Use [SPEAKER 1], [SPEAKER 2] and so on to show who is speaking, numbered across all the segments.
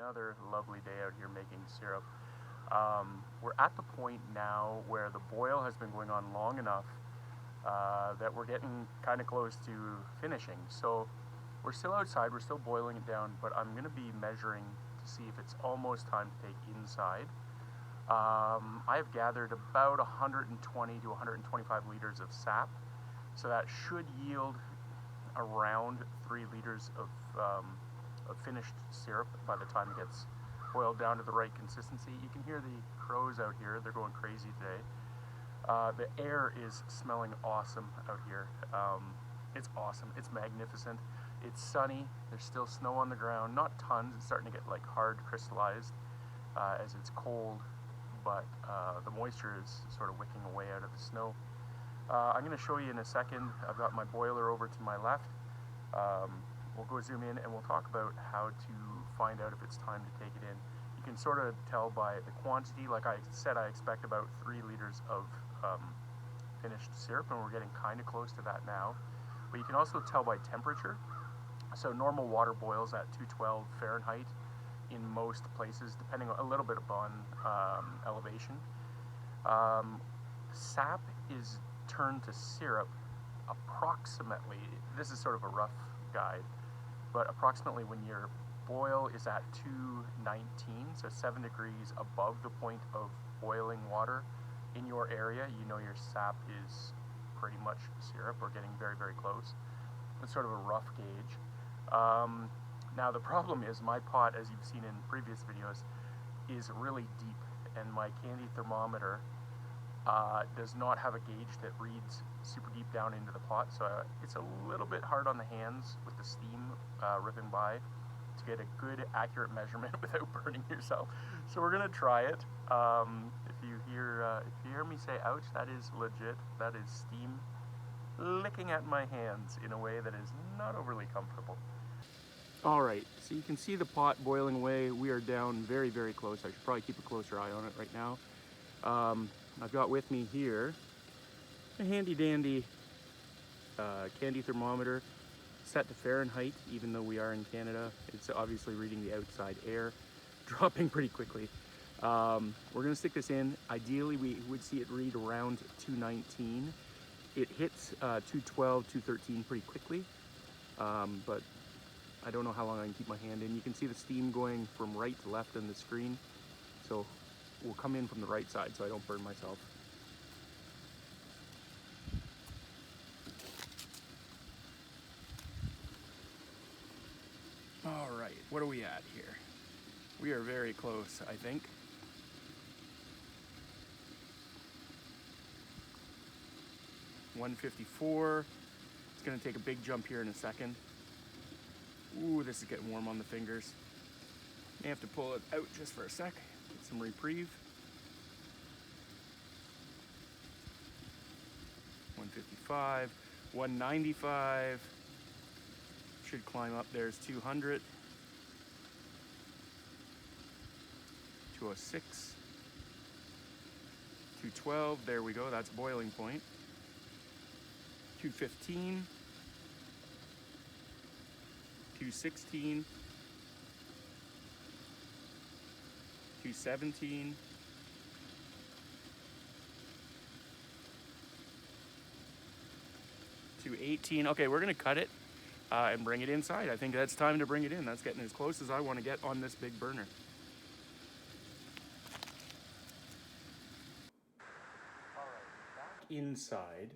[SPEAKER 1] Another lovely day out here making syrup. We're at the point now where the boil has been going on long enough that we're getting kind of close to finishing. So we're still outside, we're still boiling it down, but I'm going to be measuring to see if it's almost time to take inside. I've gathered about 120 to 125 liters of sap, so that should yield around 3 liters of finished syrup by the time it gets boiled down to the right consistency. You can hear the crows out here, they're going crazy today. The air is smelling awesome out here. It's awesome, it's magnificent. It's sunny, there's still snow on the ground, not tons, it's starting to get like hard crystallized as it's cold, but the moisture is sort of wicking away out of the snow. I'm going to show you in a second. I've got my boiler over to my left. We'll go zoom in and we'll talk about how to find out if it's time to take it in. You can sort of tell by the quantity. Like I said, I expect about 3 liters of finished syrup, and we're getting kind of close to that now. But you can also tell by temperature. So normal water boils at 212 Fahrenheit in most places, depending on a little bit upon elevation. Sap is turned to syrup approximately, this is sort of a rough guide, but approximately when your boil is at 219, so 7 degrees above the point of boiling water in your area, you know your sap is pretty much syrup or getting very, very close. It's sort of a rough gauge. Now the problem is my pot, as you've seen in previous videos, is really deep, and my candy thermometer does not have a gauge that reads super deep down into the pot, so it's a little bit hard on the hands with the steam ripping by to get a good accurate measurement without burning yourself. So we're gonna try it. If you hear me say ouch, that is legit. That is steam licking at my hands in a way that is not overly comfortable. All right, so you can see the pot boiling away. We are down very, very close. I should probably keep a closer eye on it right now. I've got with me here a handy dandy candy thermometer set to Fahrenheit, even though we are in Canada. It's obviously reading the outside air, dropping pretty quickly. We're gonna stick this in. Ideally, we would see it read around 219. It hits 212, 213 pretty quickly, but I don't know how long I can keep my hand in. You can see the steam going from right to left on the screen. So we'll come in from the right side so I don't burn myself. All right, what are we at here? We are very close, I think. $154. It's gonna take a big jump here in a second. Ooh, this is getting warm on the fingers. May have to pull it out just for a sec, get some reprieve. 155, 195. Should climb up. There's 200. 206. 212, there we go, that's boiling point. 215. 216, 217, 218. Okay, we're gonna cut it and bring it inside. I think that's time to bring it in. That's getting as close as I want to get on this big burner. All right, back inside,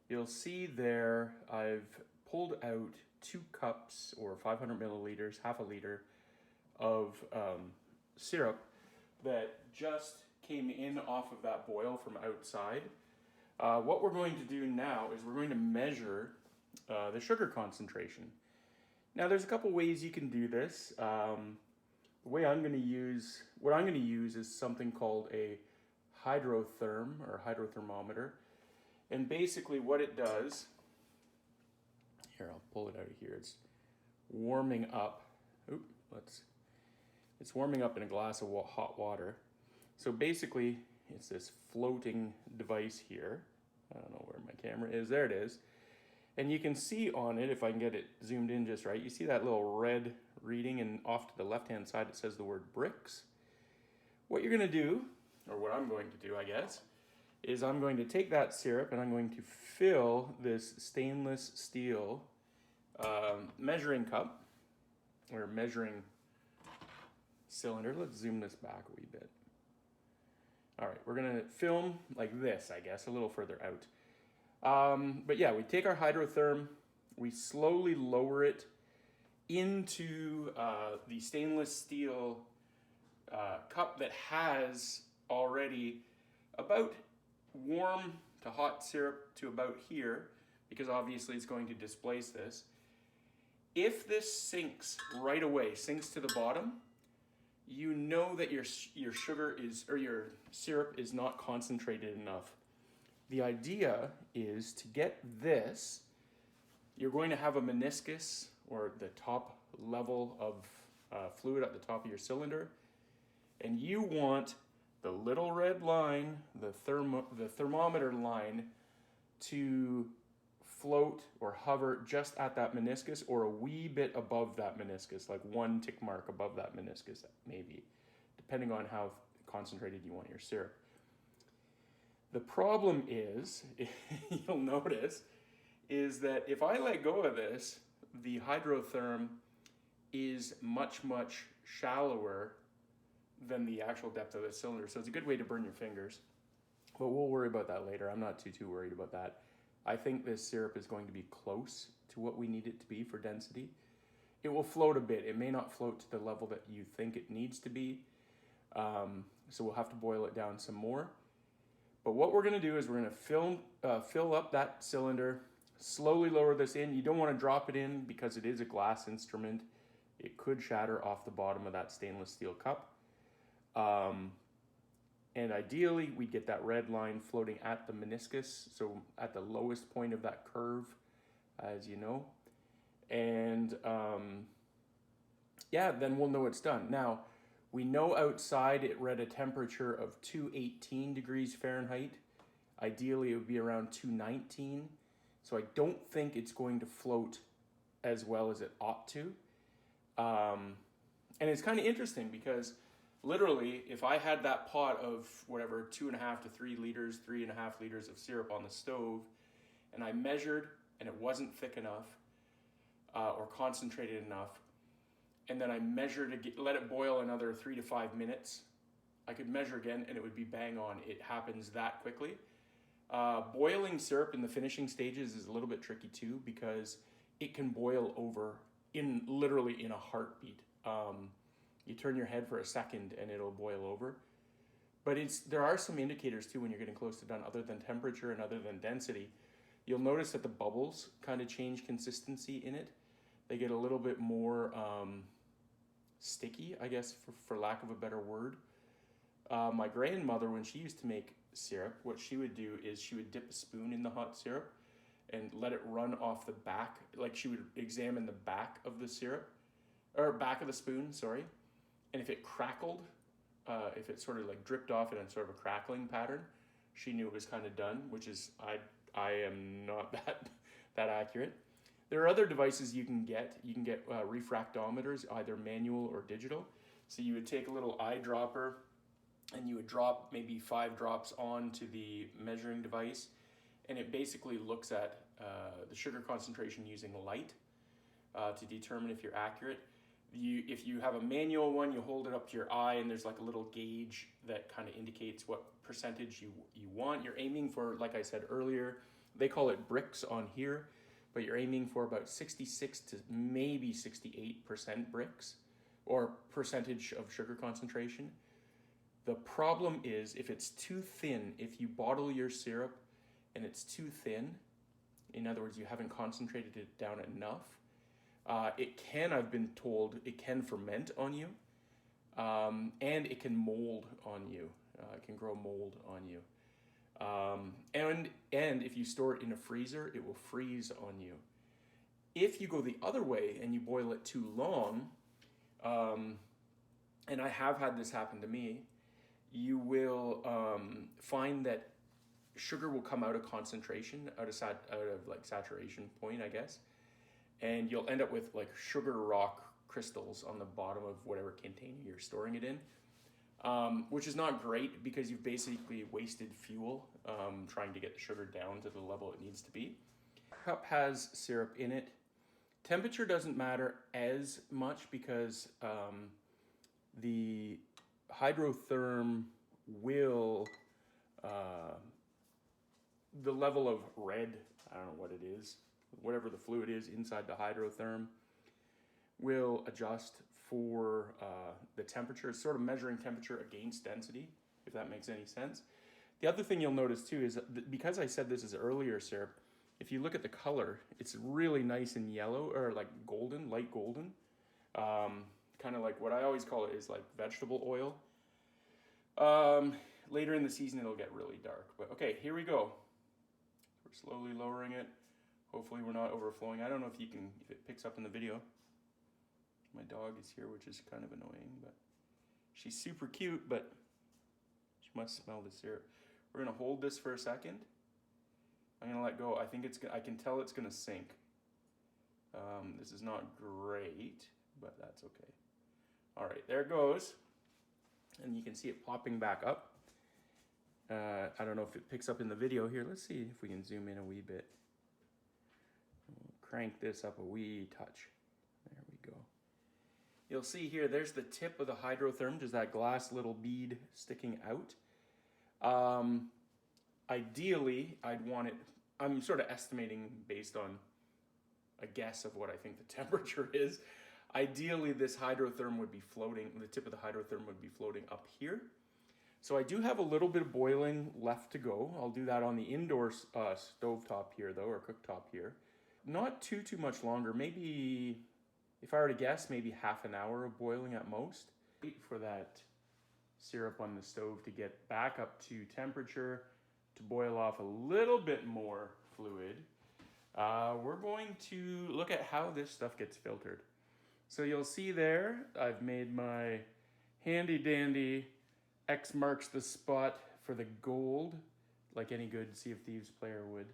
[SPEAKER 1] you'll see there I've pulled out 2 cups or 500 milliliters, half a liter of syrup that just came in off of that boil from outside. What we're going to do now is we're going to measure the sugar concentration. Now there's a couple ways you can do this. What I'm going to use is something called a hydrotherm or hydrothermometer. And basically what it does, here, I'll pull it out of here. It's warming up. It's warming up in a glass of hot water. So basically, it's this floating device here. I don't know where my camera is. There it is. And you can see on it, if I can get it zoomed in just right, you see that little red reading, and off to the left-hand side it says the word bricks. What you're going to do, or what I'm going to do, I guess, is I'm going to take that syrup and I'm going to fill this stainless steel measuring cup, or measuring cylinder. Let's zoom this back a wee bit. All right, we're gonna film like this, I guess, a little further out. But yeah, we take our hydrotherm, we slowly lower it into the stainless steel cup that has already about warm to hot syrup to about here, because obviously it's going to displace this. If this sinks right away, sinks to the bottom, you know that your sugar is, or your syrup is not concentrated enough. The idea is to get this, you're going to have a meniscus, or the top level of fluid at the top of your cylinder, and you want the little red line, the thermometer line, to float or hover just at that meniscus, or a wee bit above that meniscus, like one tick mark above that meniscus maybe, depending on how concentrated you want your syrup. The problem is, you'll notice, is that if I let go of this, the hydrotherm is much, much shallower than the actual depth of the cylinder. So it's a good way to burn your fingers, but we'll worry about that later. I'm not too worried about that. I think this syrup is going to be close to what we need it to be for density. It will float a bit. It may not float to the level that you think it needs to be. So we'll have to boil it down some more. But what we're gonna do is we're gonna fill up that cylinder, slowly lower this in. You don't wanna drop it in because it is a glass instrument. It could shatter off the bottom of that stainless steel cup. And ideally, we'd get that red line floating at the meniscus, so at the lowest point of that curve, as you know. And yeah, then we'll know it's done. Now, we know outside it read a temperature of 218 degrees Fahrenheit. Ideally, it would be around 219. So I don't think it's going to float as well as it ought to. And it's kind of interesting because literally, if I had that pot of whatever, 2.5 to 3 liters, 3.5 liters of syrup on the stove, and I measured and it wasn't thick enough or concentrated enough, and then I measured, let it boil another 3 to 5 minutes, I could measure again and it would be bang on. It happens that quickly. Boiling syrup in the finishing stages is a little bit tricky too, because it can boil over literally in a heartbeat. You turn your head for a second and it'll boil over. But there are some indicators too when you're getting close to done, other than temperature and other than density. You'll notice that the bubbles kind of change consistency in it. They get a little bit more sticky, I guess, for lack of a better word. My grandmother, when she used to make syrup, what she would do is she would dip a spoon in the hot syrup and let it run off the back. Like, she would examine the back of the syrup, or back of the spoon, sorry. And if it crackled, if it sort of like dripped off in a sort of a crackling pattern, she knew it was kind of done, which is, I am not that accurate. There are other devices you can get. You can get refractometers, either manual or digital. So you would take a little eyedropper and you would drop maybe 5 drops onto the measuring device, and it basically looks at the sugar concentration using light to determine if you're accurate. If you have a manual one, you hold it up to your eye and there's like a little gauge that kind of indicates what percentage you want. You're aiming for, like I said earlier, they call it bricks on here, but you're aiming for about 66 to maybe 68% bricks, or percentage of sugar concentration. The problem is if it's too thin, if you bottle your syrup and it's too thin, in other words, you haven't concentrated it down enough, it can, I've been told, it can ferment on you, and it can mold on you. It can grow mold on you. And if you store it in a freezer, it will freeze on you. If you go the other way and you boil it too long, and I have had this happen to me, you will find that sugar will come out of concentration, out of like saturation point, I guess, and you'll end up with like sugar rock crystals on the bottom of whatever container you're storing it in, which is not great because you've basically wasted fuel trying to get the sugar down to the level it needs to be. Cup has syrup in it. Temperature doesn't matter as much because the hydrotherm will, the level of red, I don't know what it is, whatever the fluid is inside the hydrotherm, will adjust for the temperature. It's sort of measuring temperature against density, if that makes any sense. The other thing you'll notice too is that because I said this is earlier syrup, if you look at the color, it's really nice and yellow, or like golden, light golden. Kind of like what I always call it is like vegetable oil. Later in the season, it'll get really dark. But okay, here we go. We're slowly lowering it. Hopefully we're not overflowing. I don't know if it picks up in the video. My dog is here, which is kind of annoying, but she's super cute, but she must smell the syrup. We're gonna hold this for a second. I'm gonna let go. I think I can tell it's gonna sink. This is not great, but that's okay. All right, there it goes. And you can see it popping back up. I don't know if it picks up in the video here. Let's see if we can zoom in a wee bit. We'll crank this up a wee touch. There we go. You'll see here, there's the tip of the hydrotherm, just that glass little bead sticking out. Ideally, I'd want it, I'm sort of estimating based on a guess of what I think the temperature is. Ideally, this hydrotherm would be floating, the tip of the hydrotherm would be floating up here. So I do have a little bit of boiling left to go. I'll do that on the indoor stovetop here though, or cooktop here. Not too much longer, maybe, if I were to guess, maybe half an hour of boiling at most. Wait for that syrup on the stove to get back up to temperature, to boil off a little bit more fluid. We're going to look at how this stuff gets filtered. So you'll see there, I've made my handy dandy X marks the spot for the gold, like any good Sea of Thieves player would.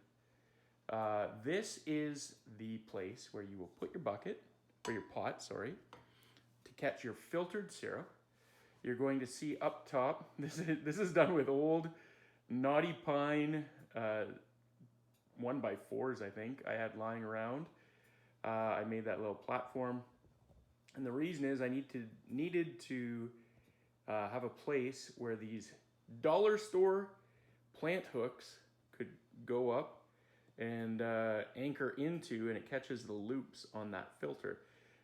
[SPEAKER 1] This is the place where you will put your bucket, or your pot, sorry, to catch your filtered syrup. You're going to see up top, this is done with old Naughty Pine 1x4s, I think, I had lying around. I made that little platform. And the reason is I needed to have a place where these dollar store plant hooks could go up and anchor into, and it catches the loops on that filter.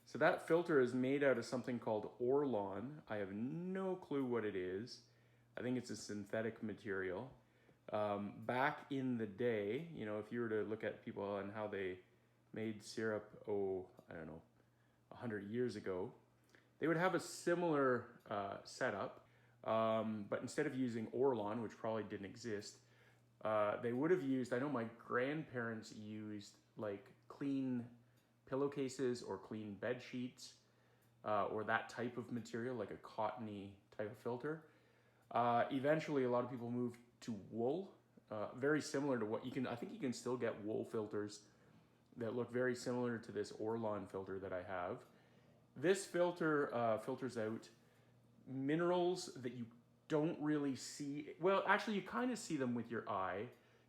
[SPEAKER 1] So that filter is made out of something called Orlon. I have no clue what it is. I think it's a synthetic material. Back in the day, you know, if you were to look at people and how they made syrup, I don't know, 100 years ago, they would have a similar setup, but instead of using Orlon, which probably didn't exist, they would have used, I know my grandparents used like clean pillowcases or clean bed sheets, or that type of material, like a cottony type of filter. Eventually, a lot of people moved to wool, very similar to what I think you can still get wool filters that look very similar to this Orlon filter that I have. This filter filters out minerals that you don't really see. Well, actually, you kind of see them with your eye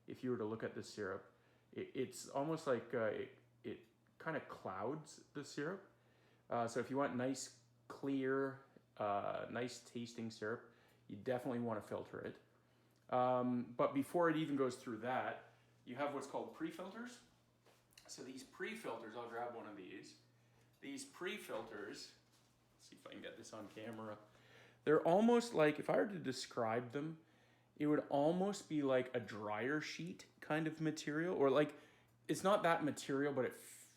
[SPEAKER 1] if you were to look at the syrup. It's almost like it kind of clouds the syrup. So if you want nice, clear, nice tasting syrup, you definitely want to filter it. But before it even goes through that, you have what's called pre-filters. So these pre-filters, I'll grab one of these. These pre-filters, let's see if I can get this on camera. They're almost like, if I were to describe them, it would almost be like a dryer sheet kind of material, or like, it's not that material, but it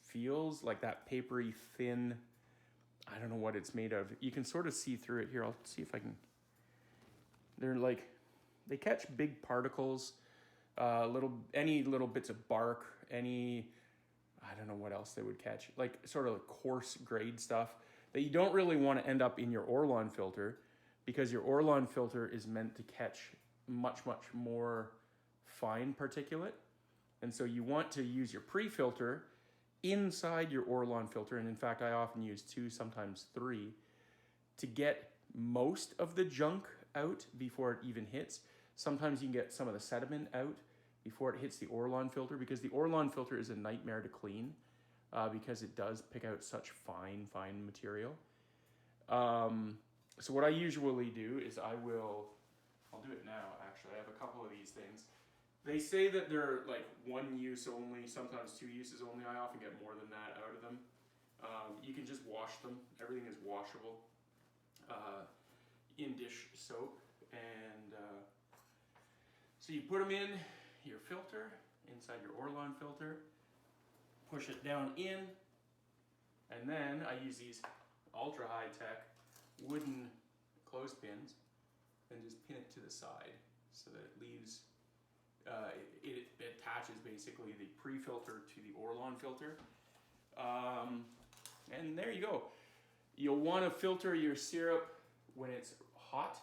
[SPEAKER 1] feels like that papery thin, I don't know what it's made of. You can sort of see through it here. I'll see if I can. They're like, they catch big particles, any little bits of bark, I don't know what else they would catch, like sort of coarse grade stuff that you don't really want to end up in your Orlon filter, because your Orlon filter is meant to catch much more fine particulate. And so you want to use your pre-filter inside your Orlon filter. And in fact, I often use 2, sometimes 3, to get most of the junk out before it even hits. Sometimes you can get some of the sediment out before it hits the Orlon filter, because the Orlon filter is a nightmare to clean because it does pick out such fine material. So what I usually do is I'll do it now actually. I have a couple of these things. They say that they're like 1 use only, sometimes 2 uses only. I often get more than that out of them. You can just wash them. Everything is washable in dish soap. And so you put them in your filter, inside your Orlon filter, push it down in, and then I use these ultra high tech wooden clothespins and just pin it to the side so that it leaves, it attaches basically the pre-filter to the Orlon filter. And there you go. You'll want to filter your syrup when it's hot.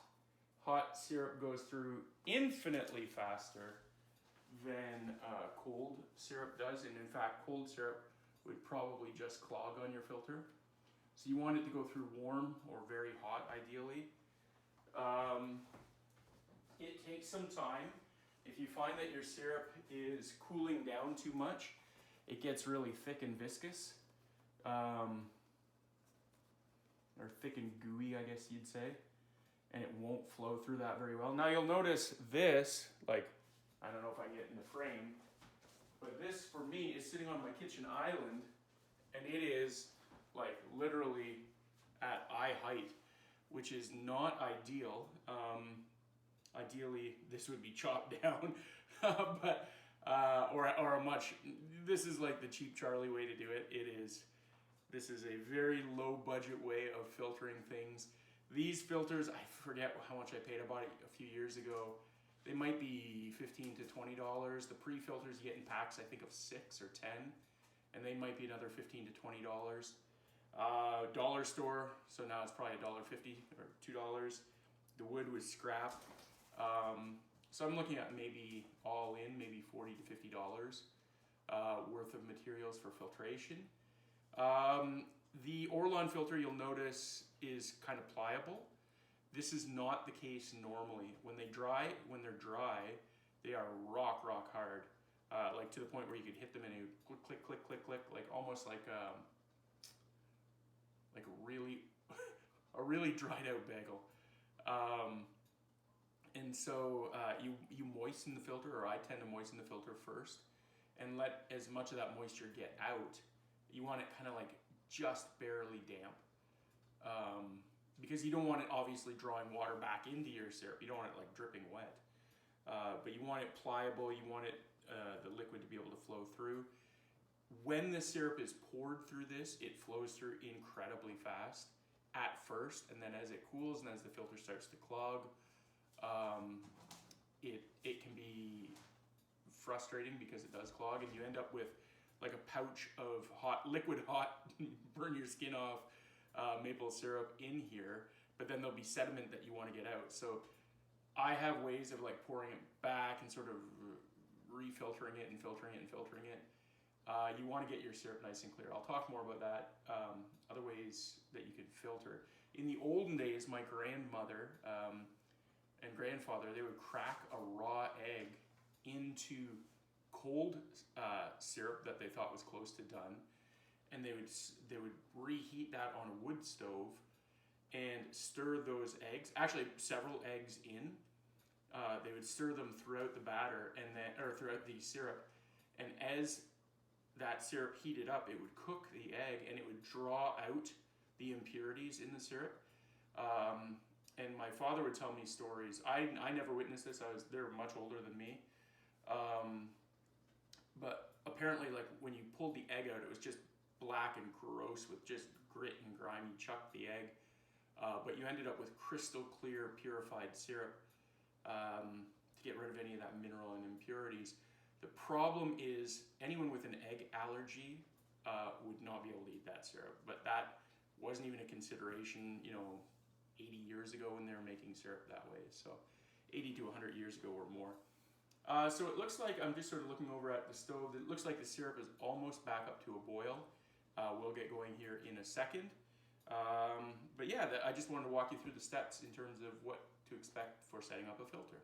[SPEAKER 1] Hot syrup goes through infinitely faster than cold syrup does, and in fact cold syrup would probably just clog on your filter. So you want it to go through warm or very hot ideally. It takes some time. If you find that your syrup is cooling down too much, it gets really thick and viscous, or thick and gooey, I guess you'd say, and it won't flow through that very well. Now you'll notice this, like, I don't know if I can get in the frame, but this for me is sitting on my kitchen island, and it is like literally at eye height, which is not ideal. Ideally, this would be chopped down, but or a much. This is like the cheap Charlie way to do it. This is a very low budget way of filtering things. These filters, I forget how much I paid. I bought it a few years ago. They might be $15 to $20. The pre-filters you get in packs, I think of 6 or 10, and they might be another $15 to $20. Dollar store, so now it's probably $1.50 or $2. The wood was scrap. So I'm looking at maybe all in, maybe $40 to $50 worth of materials for filtration. The Orlon filter, you'll notice, is kind of pliable. This is not the case normally. When they're dry, they are rock hard, like to the point where you could hit them and it would click, like almost like a really a really dried out bagel. And so you moisten the filter, or I tend to moisten the filter first, and let as much of that moisture get out. You want it kind of like just barely damp. Because you don't want it obviously drawing water back into your syrup. You don't want it like dripping wet. But you want it pliable, you want it the liquid to be able to flow through. When the syrup is poured through this, it flows through incredibly fast at first, and then as it cools and as the filter starts to clog, it can be frustrating because it does clog, and you end up with like a pouch of liquid hot, burn your skin off maple syrup in here, but then there'll be sediment that you want to get out. So I have ways of like pouring it back and sort of refiltering it and filtering it and filtering it. You want to get your syrup nice and clear. I'll talk more about that, other ways that you can filter. In the olden days, my grandmother and grandfather, they would crack a raw egg into cold syrup that they thought was close to done, and they would reheat that on a wood stove and stir those eggs, actually several eggs in. They would stir them throughout the batter or throughout the syrup, and as that syrup heated up, it would cook the egg and it would draw out the impurities in the syrup. And my father would tell me stories. I never witnessed this. They were much older than me. But apparently, like when you pulled the egg out, it was just black and gross with just grit and grime. You chucked the egg, but you ended up with crystal clear purified syrup to get rid of any of that mineral and impurities. The problem is anyone with an egg allergy would not be able to eat that syrup, but that wasn't even a consideration, 80 years ago when they were making syrup that way. So 80 to 100 years ago or more. So it looks like, I'm just sort of looking over at the stove, it looks like the syrup is almost back up to a boil. We'll get going here in a second. But yeah, I just wanted to walk you through the steps in terms of what to expect for setting up a filter.